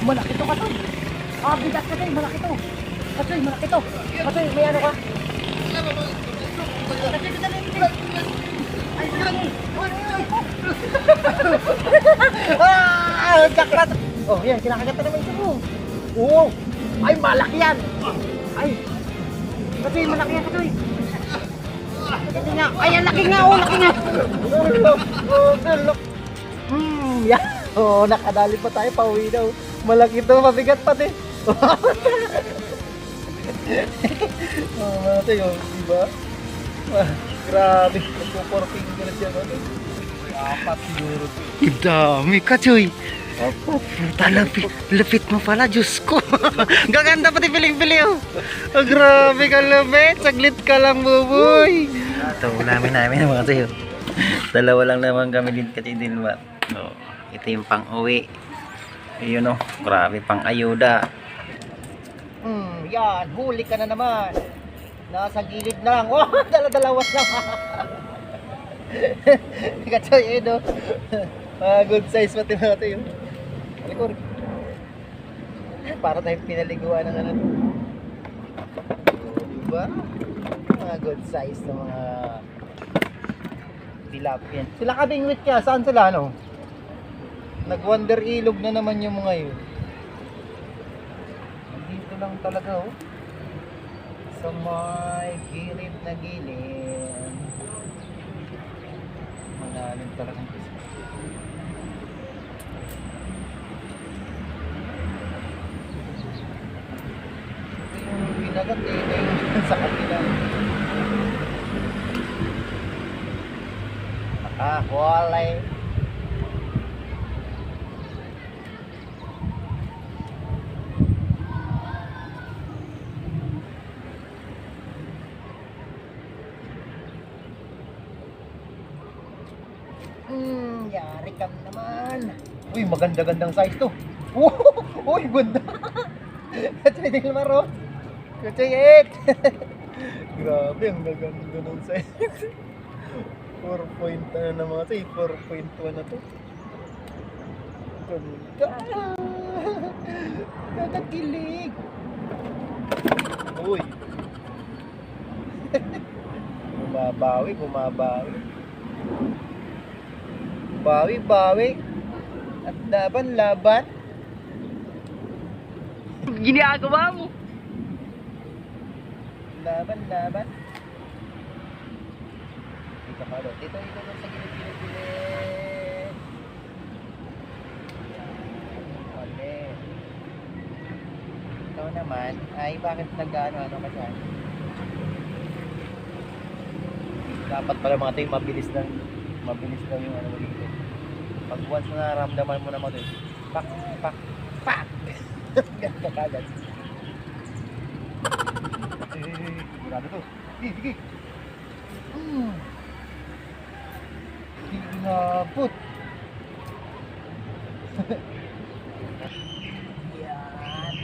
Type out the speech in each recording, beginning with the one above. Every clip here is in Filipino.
Malaki to Katoy. Bigat Katoy, malaki to. Katoy, malaki to. Katoy, may ano ka? Jakrat! Oh, yan, kinakagat na naman ito mo. Oo! Ay, malaki yan! Ay! Katoy, malaki yan, Katoy! Laki nga! Ay, ang laki nga! Oh, laki nga! Yan! Oh, nakadali pa tayo, pauwi daw. Malaki ito, mabigat pati. Oh, mati yun, diba? Grabe, nagpo-4 fingers yan. Apat siguro. Dami ka, Choy. Lapit mo pala, Diyos ko. Gaganda pati piling-pili, oh. Oh, grabe ka, lapit. Saglit ka lang, buboy. Ito, namin mga Choy. Dalawa lang naman kami din kasi din ba. Oh, ito yung pang-uwi. Yun, oh. Grabe, pang-ayuda. Yan, huli ka na naman. Nasa gilid lang. Oh, dala-dalawas naman. Katsoy, no? Good size pati mga ito yun. Alikor. Para tayong pinaliguan ng ano. Diba? Mga good size na mga tilapia. Sila kabingwit kaya. Saan sila, ano? Nag-wonder ilog na naman yung mga yun. Dito lang talaga, oh. Sa may gilid na gilid. Malalim talagang isa. Ito yung binagat eh. Sa kanila. Nakakulay. Yari kam naman. Uy, maganda-gandang size to. Uy, ganda. Kachay din maro. Kachay 8. Grabe, ang gaganda ng size. 4 point na mga say, 4.1 na to. Ganda. Nakakilig. Uy. Bumabawi. Bawi. At laban. Ginagawa mo. Laban. Dito ka doon. Dito sa gilid. Okay. Ikaw naman, ay bakit nag-ano ka dyan? Dapat pala mga tayo mabilis lang yung ano dito. Pag once na naramdaman mo na mga tayo, pak! Ganda kagad. Grabe to. Sige. Inabot. Yan.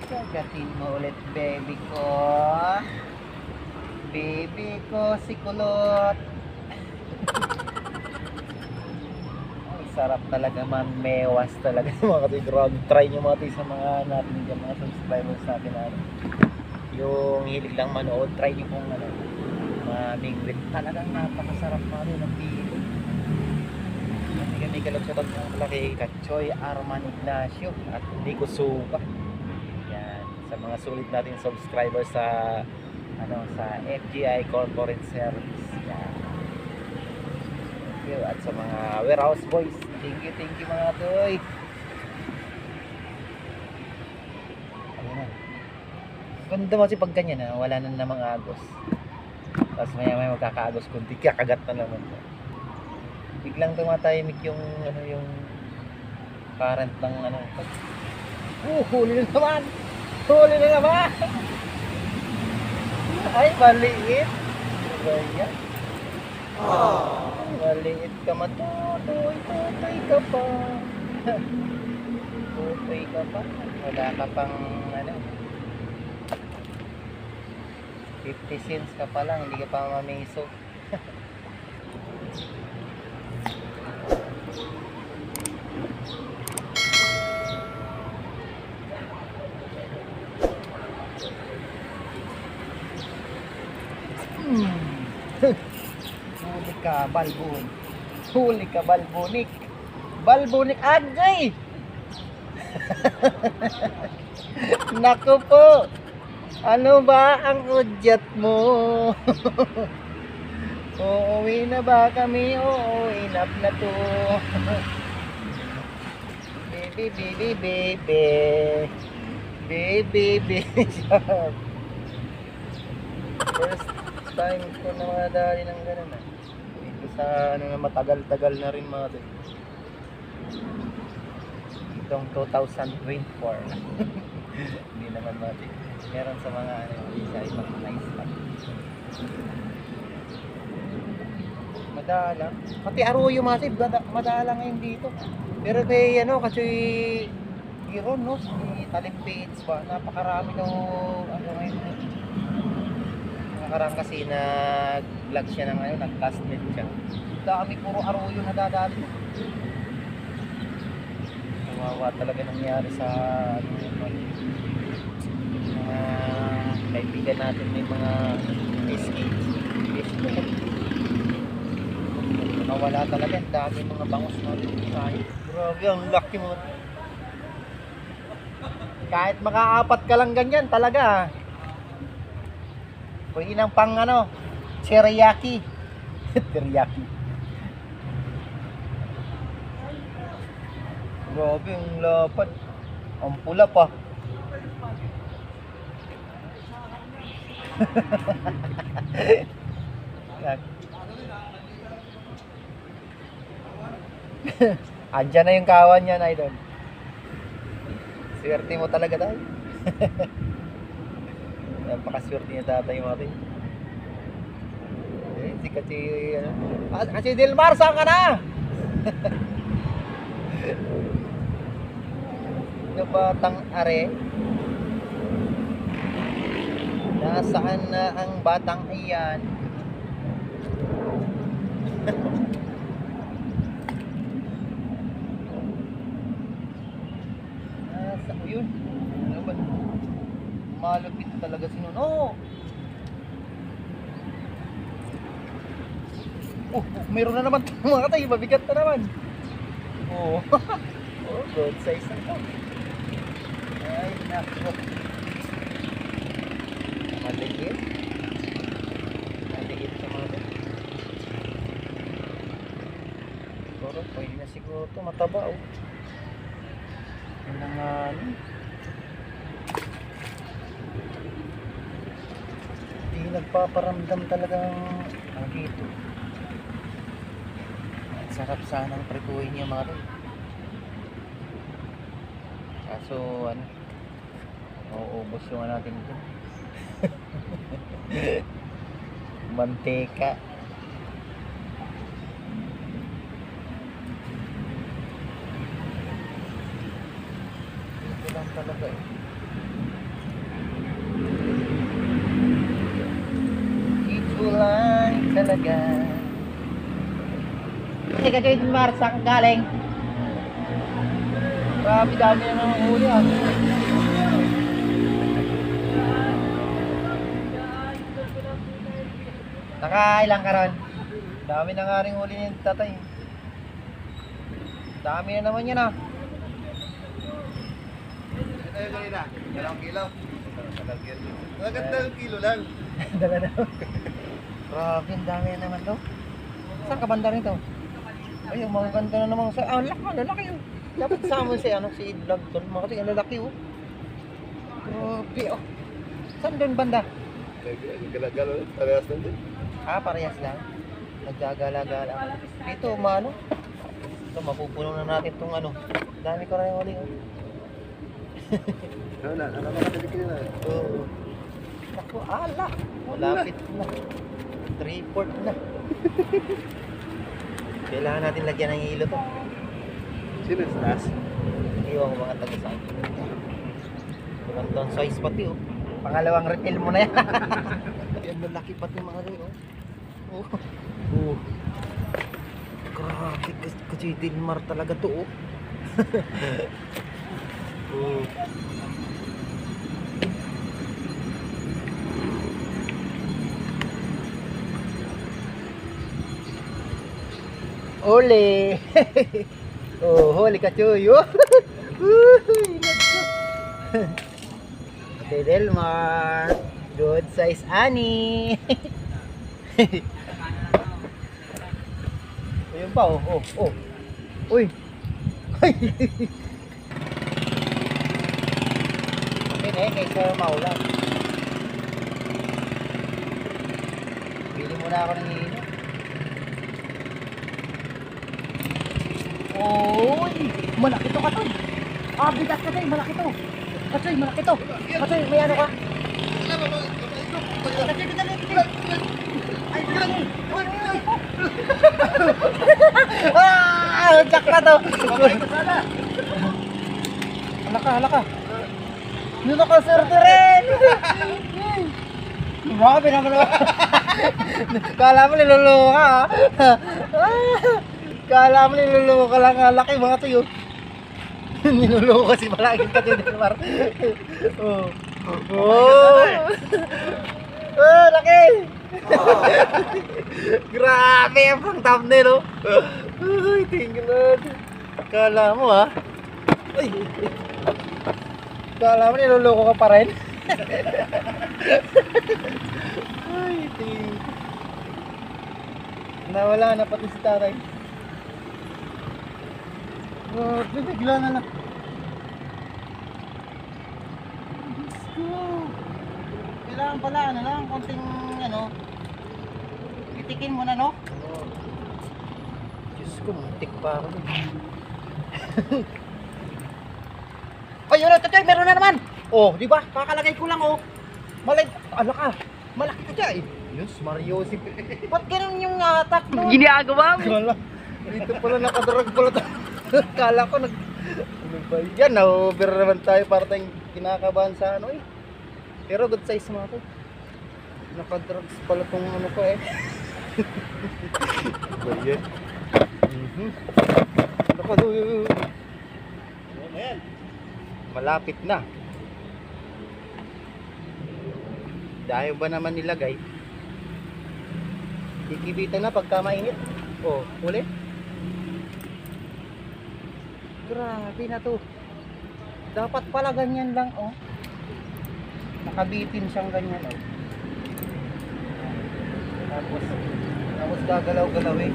Kagatin mo ulit, baby ko. Baby ko, si kulot. Ay, sarap talaga, mewas talaga mga katoy. Try nyo mga katoy sa mga natin dyan, mga subscribers natin natin. Yung hilig lang manood, try nyo kung ano, mamingwit. Talagang napakasarap mga katoy ng pili. May kalagsabat ng malaki Katchoy Arman Ignacio at Nico Suba. Yan, sa mga sulit natin subscribers sa FGI Corporate Service. Yan. Thank you. At sa mga warehouse boys, thank you mga toy. Ganda mo kasi pag ganyan, wala na namang agos. Tapos may magkakaagos kundi kakagat na naman. Biglang tumatahimik yung current ng huli na naman. Ay, maliit. Ganyan. Maliit ka, matutoy ka pa. Tutoy ka pa. Wala ka pang 50 cents ka pa lang, hindi ka pa mamiso. balbon. Huli ka, balbonik. Balbonik, agay! Naku po! Ano ba ang udyat mo? Uuwi na ba kami? Oo, enough na to. Baby, baby, baby. Baby, baby. First time ko na madali ng ganun ah. Dito sa ano na matagal-tagal na rin mga to. Itong 2024. Hindi naman mati. Meron sa mga ano, isa ibang nice lang. Madala. Pati Arroyo Massive, madala ngayon dito. Pero kay ano, kasi Iron, no? Si Talimpiits ba? Napakarami daw ano ngayon. Nakarang kasi nag-vlog siya ng ano, nag-castnet siya. Dami puro Arroyo na dadali. Kawawa talaga nangyari sa ano, mga kaibigan natin, may mga escapes. Nawala talaga, dami mga bangus natin. Grabe, ang laki mo. Kahit makaapat ka lang ganyan talaga. Pwede nang pang ano, teriyaki. Teriyaki. Grabe, ang lapad. Ang pula pa. Andiyan na yung kawan niya, idol. Swerte mo talaga tayo. Napakaswerte niya tatay mo rin. Eh, kasi Dilmar, saan ka na? Na batang are? Nasaan na ang batang iyan? Nasa yun? Ano ba? Malupit talaga si Nuno. Oh, meron na naman mga katay. Mabigat na naman. Oh, oh, good size na ito. Ay, naku. Maliit. Maliit sa mga ito. Siguro, pwede na siguro ito. Mataba, oh. Yun na nga, ano. Hindi nagpaparamdam talagang ang dito. Ang sarap sanang prituin niya mga ito. Kaso, ano, mauubos yung natin ito. Mantika. Ito lang talaga eh. Ito lang talaga. Teka, kayo din Mar, saan ka galing? Grabe, dami na ng huli ah. Nakailang ka ron? Dami na nga rin huli ni tatay. Dami na naman yan ah. Ito yung kanina, 2 kilo. Magandang kilo lang. Dala na. Grabe, ang dami na naman to. Saan ka banda rin to? Ay, ang mga ganda na naman sa... Ah, lalaki yun. Dapat sama si si vlog to. Mga kasi ang lalaki oh. Grabe oh. Saan doon banda? Gala-gala, parehas lang din. Ah, parehas lang. Naggagala-gala. Dito, maano? Ito, mapupuno na natin itong ano. Dami ko rin uli oh. Wala, nakakatikin na. Oo. Naku, ala. Malapit na. 3/4 na. Kailangan natin lagyan ng hilo to. Sino sa taas? Iwan ko mga taga-saan. Walang down size pati oh. Pangalawang refill mo na yan. Yan, malaki pati mga rin oh. Oh. Oh. Grabe, kasi Dilmar talaga to oh. Oh. Uli! Oh, huli ka, Chuy! Oh! Uy, nako. Okay, Delmar. Good size ani. Ayun pa, oh, oh, oh. Uy. Okay, kay Sir Maulan. Bili muna ako ng hino. Oy, malaki to, Katoy. Ah, bigat ka, malaki to. Katoy, malaki to. Katoy, may ano ka? Ah, jack na to. Halaka. Dito ka, Sir Teren. Grabe naman ako. Kala mo niluloko ka, ha? Kala mo niluloko ka lang, laki mga tuyo. Niluloko kasi palaging ka din, Delmar. Oh. Oh. Oh, laki. Grabe ang pang thumbnail, oh. Ay, tingnan. Kala mo, ha? Ay. Kala mo niluloko ka pa rin. Ay, tingnan. Nawala na pati si tatay. Oh, bigla na lang. Diyos ko. Kailangan pala, ano lang, konting, ano, itikin mo na, no? Diyos ko, muntik pa ako. Ay, yun, tatay, meron na naman. Oh, di ba? Kakalagay ko lang, oh. Malaki ka dyan, eh. Yes, Mario, si... Ba't ganun yung atak, no? Ginagawa mo. Kala, dito pala nakadrag pala tayo. Kala ko ano ba yan, na-over naman tayo para tayong kinakabahan sa ano eh. Pero good size mga to. Nakadrugs pala tong ano ko eh. Ba yan? Malapit na. Dahil ba naman nilagay? Ikibitan na pagka mainit. Oh, ulit. Grabe na to. Dapat pala ganyan lang, oh. Nakabitin siyang ganyan, oh. Tapos gagalaw-galawin.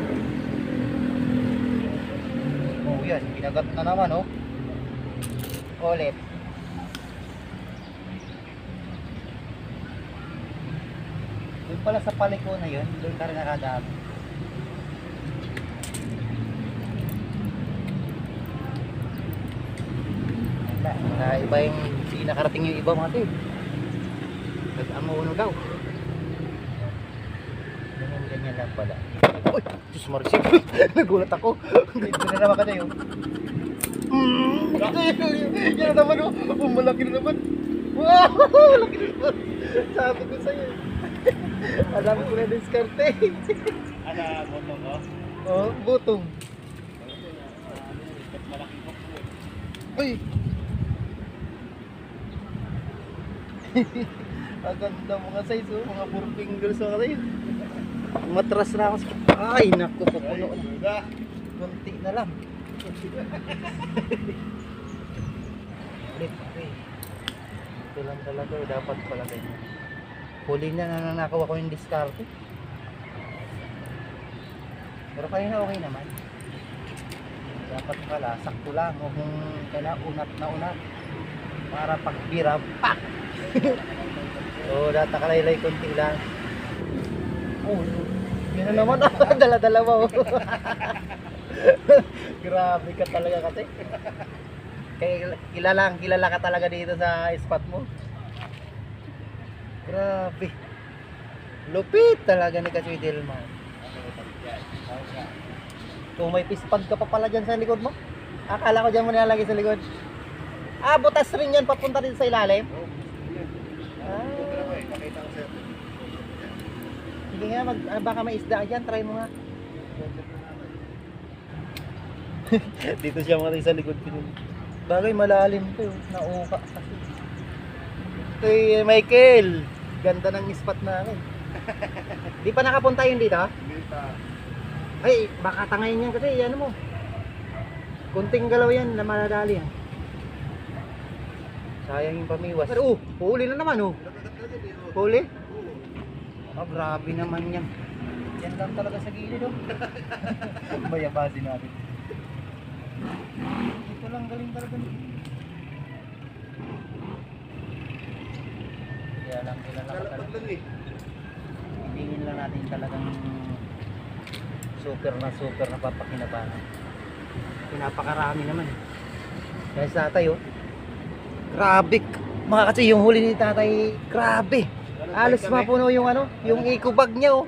Oh, yan. Pinagat na naman, oh. Ulit. Doon pala sa paliko na yun, doon ka rin nakadami. Iba yung hindi nakarating yung iba mga to. Nag-amuno daw. Ganyan lang pala. Uy! Diyos Marcy! Nagulat ako. Dito na naman ka na yun. Yan na naman, oh. Malaki na naman. Wow! Malaki na naman. Sabi ko sa'yo. Alam ko na diskarte. Ano, botong ko? Oh, butong. Uy! Ang ganda mga size, oh. Mga 4 fingers ako rin. Matras na ako. Ay, naku, pupuno na. Kunti na lang. Ulit, okay. Ito lang talaga, dapat pala ganyan. Huli na nananakaw ako yung diskarte. Pero kanina okay naman. Dapat pala, sakto lang. Huwag mong kailangan unat na unat. Para pagbira, pak! So, datakalaylay konti lang. Oh, yun na naman. Dala-dala mo. Grabe ka talaga kasi. Kaya kilala ka talaga dito sa spot mo. Grabe. Lupit talaga ni Kasoy Delmar. Kung may pispag ka pa pala dyan sa likod mo. Akala ko dyan mo nilalagay sa likod. Ah, butas rin yan papunta dito sa ilalim. Sige nga, baka may isda dyan, try mo nga. Dito siya mga sa likod ko. Bagay malalim to, nauka kasi. Hey, Michael, ganda ng spot namin. Di pa nakapunta yun dito? Hindi pa. Ay, baka tangayin yan kasi, ano mo. Kunting galaw yan na maladali yan. Sayang yung pamiwas. Pero huli na naman Huli? Ah, grabe naman yan. Yan lang talaga sa gilid Bayabasin natin. Ito lang galing talaga. Kaya lang kilala ka talaga. Hingin lang natin talagang super na papakinabangan. Pinapakarami naman. Dahil sa tatay grabe. Mga kasi yung huli ni tatay, grabe. Alos mapuno yung yung eco bag niya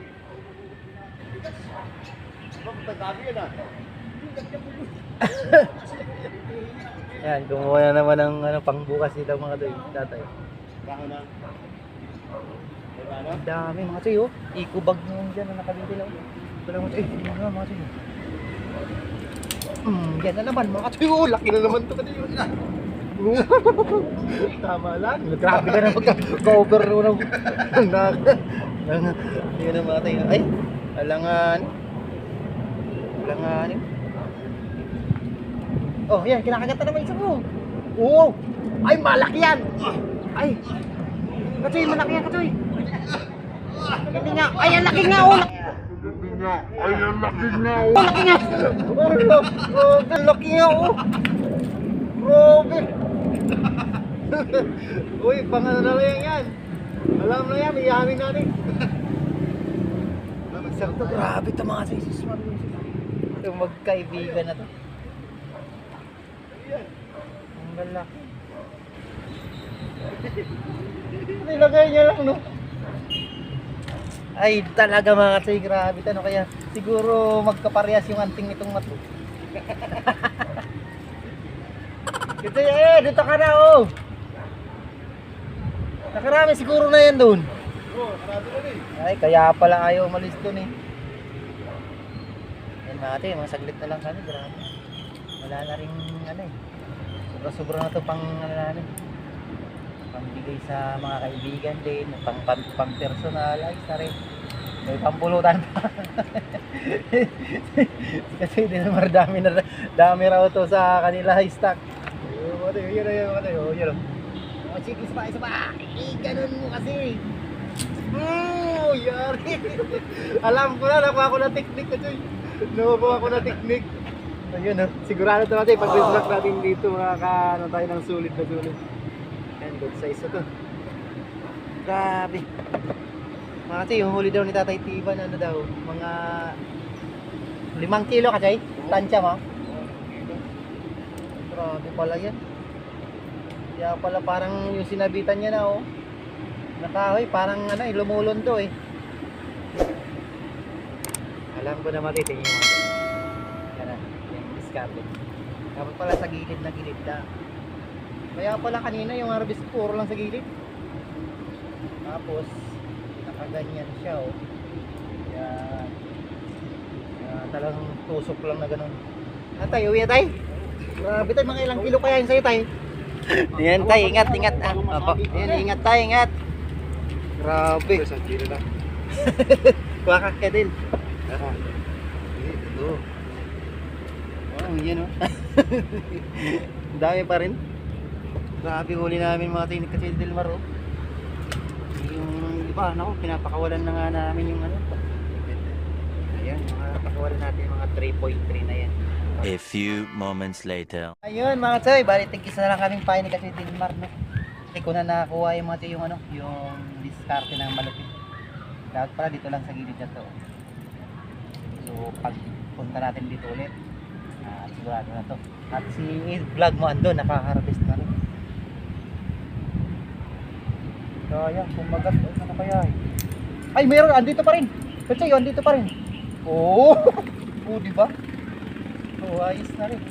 Yan, gumawa na naman ng pangbukas nito mga tatay. Ang dami mga kasi eco bag nyo dyan na nakabili lang. Ito lang mga mga kasi. Yan na naman mga kasi. Laki na naman ito kasi tama lang. Grabe ka na mag-cover ng yun na mga tayo. Ay, alangan. Oh, yan, kinakagat na naman isa mo. Oo. Ay, malaki yan. Ay. Katoy, malaki yan, Katoy. Hindi nga. Ay, ang laki nga, Laki nga. Ang laki nga, Grabe. Uy, pangano na lang yan. Alam na yan, iyamin natin. Sakto, grabe ito mga sisis. Ito magkaibigan na to. Ang lalaki. Nilagay niya lang, Ay, talaga mga kasi, grabe ito. Kaya siguro magkaparehas yung anting nitong mato. Ito dito ka na, Nakarami siguro na yan doon. Marami na Ay, kaya pala ayaw umalis doon Yan natin, mga saglit na lang kami, grabe. Wala na rin sobra-sobra na ito pang pangbigay sa mga kaibigan din, pang personal, ay rin. May pampulutan pa. Kasi dami raw to sa kanila stock. Yun. Sige, isa pa. Ganun mo kasi. Yari. Alam ko na, nakuha ko na technique kasi. Nakuha ko na technique. Ayun, sigurado ito natin. Pag-vlog natin dito, makakaano tayo ng sulit na sulit. Yan, good size ito. Grabe. Mga kasi, yung huli daw ni Tatay Tiban, mga 5 kilo kasi, tansya mo. Grabe pala yan. Kaya pala parang yung sinabitan niya na nakahoy, parang lumulundo Alam ko na matitingin mo. Yan yung discarte. Dapat pala sa gilid na gilid na. Kaya pala kanina yung harvest puro lang sa gilid. Tapos nakaganyan siya Yan. Talagang tusok lang na ganun. Tay, uwi na tay. Grabe tay, mga ilang kilo kaya yun sa'yo tay. Yan tay, ingat. Yan, ingat tay, ingat. Grabe. Isang kilo lang. Kuha ka, Kedil. Ito. Wow, yan dami pa rin. Grabe huli namin mga tinik kasi Del Mar Yung iba, pinapakawalan na nga namin yung Ayan, pakawalan natin mga 3.3 na yan. A few moments later. Ayun mga tsoy, bali tigis na lang kaming pain kasi Del Mar Hindi ko na nakakuha yung mga tsoy, yung diskarte ng malupit. Dapat pala dito lang sa gilid na to. So pag punta natin dito ulit, sigurado na to. At si vlog mo andun, nakaharvest na rin. Kaya, kumagat, ano kaya Ay, meron, andito pa rin. Kasi andito pa rin. Diba? Ayos na rin.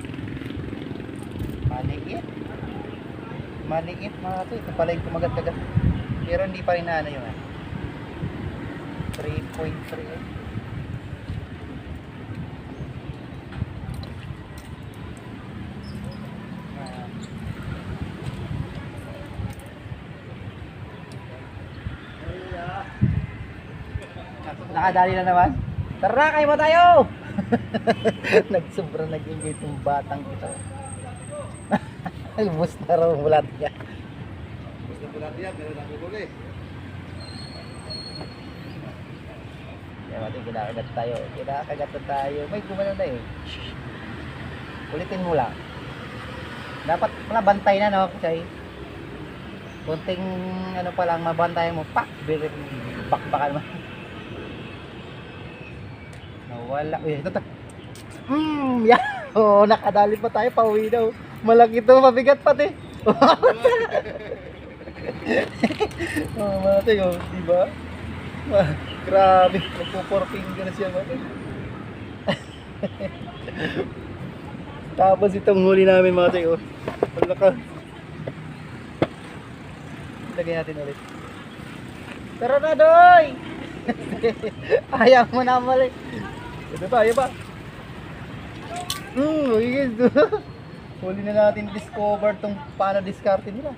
Maliit mga ito. Ito pala yung kumagat-kagat. Pero hindi pa rin na yung 3.3 Nakadali na naman. Tara, kayo mo tayo! Nagsobra nag-ingay itong batang ito. Lubos na raw mulat niya. Basta po natin yan, pero nakukuli. Kaya natin kinakagat tayo. Kinakagat na tayo. May gumano na eh. Ulitin mo lang. Dapat pala bantay na, no? Kasi kunting ano pa lang mabantay mo. Pak! Bakbakan mo. Nawala. Uy, ito. Yeah. Oh, nakadali pa tayo. Pauwi daw. Malaki ito. Mabigat pati. Oh, mati oh. Diba? Grabe. Magpo-4 finger siya mati. Tapos itong huli namin mga tayo. Wala ka. Lagay natin ulit. Tara na doy! Ayaw mo na mali. Ito ba? Ayaw ba? Magiging doon. Huli na natin discover tong paano diskarte nila.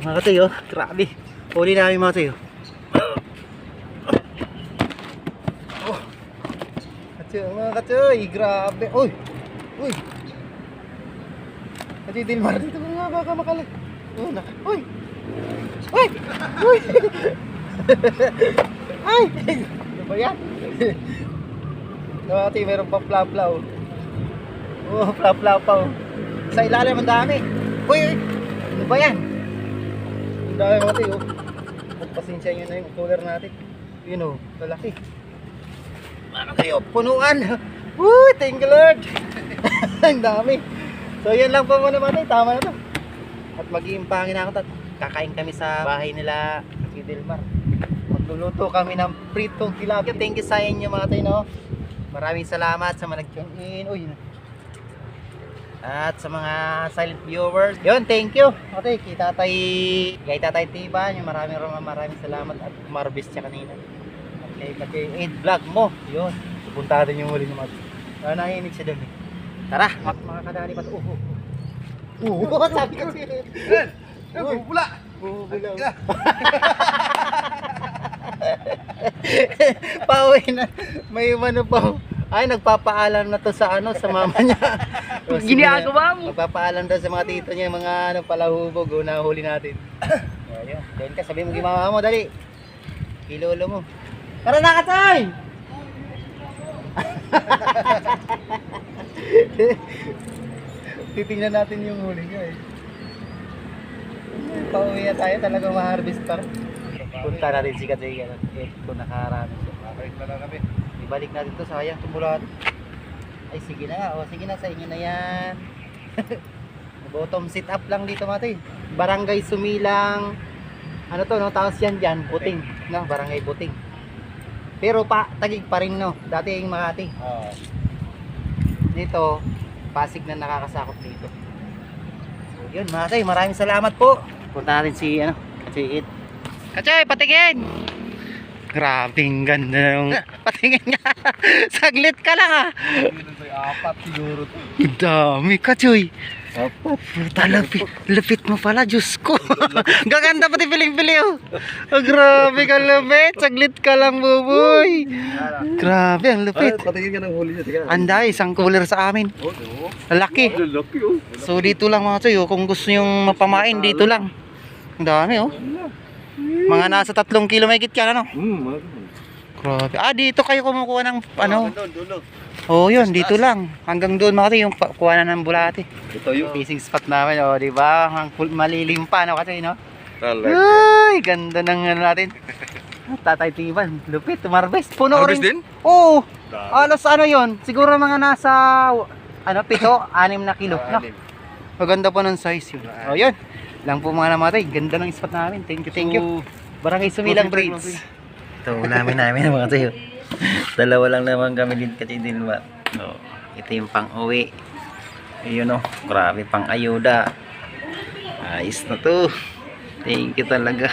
Mga tayo, grabe. Huli namin mga tayo. Mga katsoy, grabe. Uy! Uy! Katsoy, Dilmar, dito ko nga baka makalag. Uy! Uy! Uy! Ay! Ano ba yan? Mga katsoy, meron pa plaplaw. Oh, plaplaw pa. Sa ilalim ang dami. Uy! Uy! Ano ba yan? Ang dami mga katsoy, oh. Pasensya nyo na yung cooler natin. Yun oh, kalaki. Ano kayo? Punuan! Woo! Thank you Lord! Ang dami! So yan lang po muna natin. Tama na to. At mag-iimpangin ako at kakain kami sa bahay nila si Dilmar. Magluluto kami ng pritong tilapia. Thank you sa inyo mga tayo, no? Maraming salamat sa mga nag-tune in. Uy! At sa mga silent viewers. Yun, thank you! Okay, kay Tatay Tiban. Maraming salamat at marbis siya kanina. Kay Ed vlog mo. Yun. Pupunta natin yung huli ng mga. Nahinig siya doon eh. Tara, makakadali pa ito. Sabi ko siya. Bubula! Bubula. Pauwi na. May ano pa. Ay, nagpapaalam na to sa ano, sa mama niya. Ginagawa mo. Magpapaalam daw sa mga tito niya, mga ano, palahubog. Nahuli natin. Ayun. Doon ka, sabihin mo kay mama mo, dali. Kilolo mo. Tara na Katsoy! Titingnan natin yung huli niya eh. Pauwi na tayo, talagang ma-harvest pa. Punta natin si Katsoy. Kung nakarami siya. Babalik na lang kami. Ibalik natin to, sayang tumulad. Ay sige na, o sige na, sa inyo na yan. Bottom sit up lang dito mati. Barangay Sumilang. Ano to, no? Tapos yan dyan, Buting. No? Barangay Buting. Pero Tagig pa rin, no? Dati yung Makati. Dito, Pasig na nakakasakop dito. So yun mga tay, maraming salamat po. Punta natin si It. Katsoy, patingin! Grabing ganda yung patingin nga. Saglit ka lang ah. Apat siguro to. Ang dami Katsoy. Apat. Lapit mo pala, Diyos ko. Gaganda pati piling-pili oh. Grabe ka lapit. Saglit ka lang, buboy. Grabe, ang lapit. Patingin ka ng huli niya. Tika. Anday, isang cooler sa amin. Laki. Laki oh. So dito lang mga Tsoy, oh. Kung gusto nyong mapamain, dito lang. Ang dami oh. Mga nasa 3 kilo may git yan, ano? Grabe. Dito kayo kumukuha ng ano? Dulo. Oh, yun, dito lang. Hanggang doon mga Tsoy, yung kuha na ng bulate. Ito yung Fishing spot namin, oh, di ba? Ang malilim pa, no, kasi, no? talaga. Ay, ganda ng ano natin. Tatay Tiban, lupit, tumarbest. Puno Harvest rin. din? Oo. Dami. Alas ano yun? Siguro mga nasa, 7, 6 na kilo. No? Maganda po ng size yun. O yun. Lang po mga namatay. Ganda ng spot namin. Thank you. Barangay Sumilang Breeds. Ito, namin mga tayo. Dalawa lang naman kami din kasi Dilmar. Oh, ito yung pang-uwi. Ayun oh, grabe pang ayuda. Ayos na to. Thank you talaga.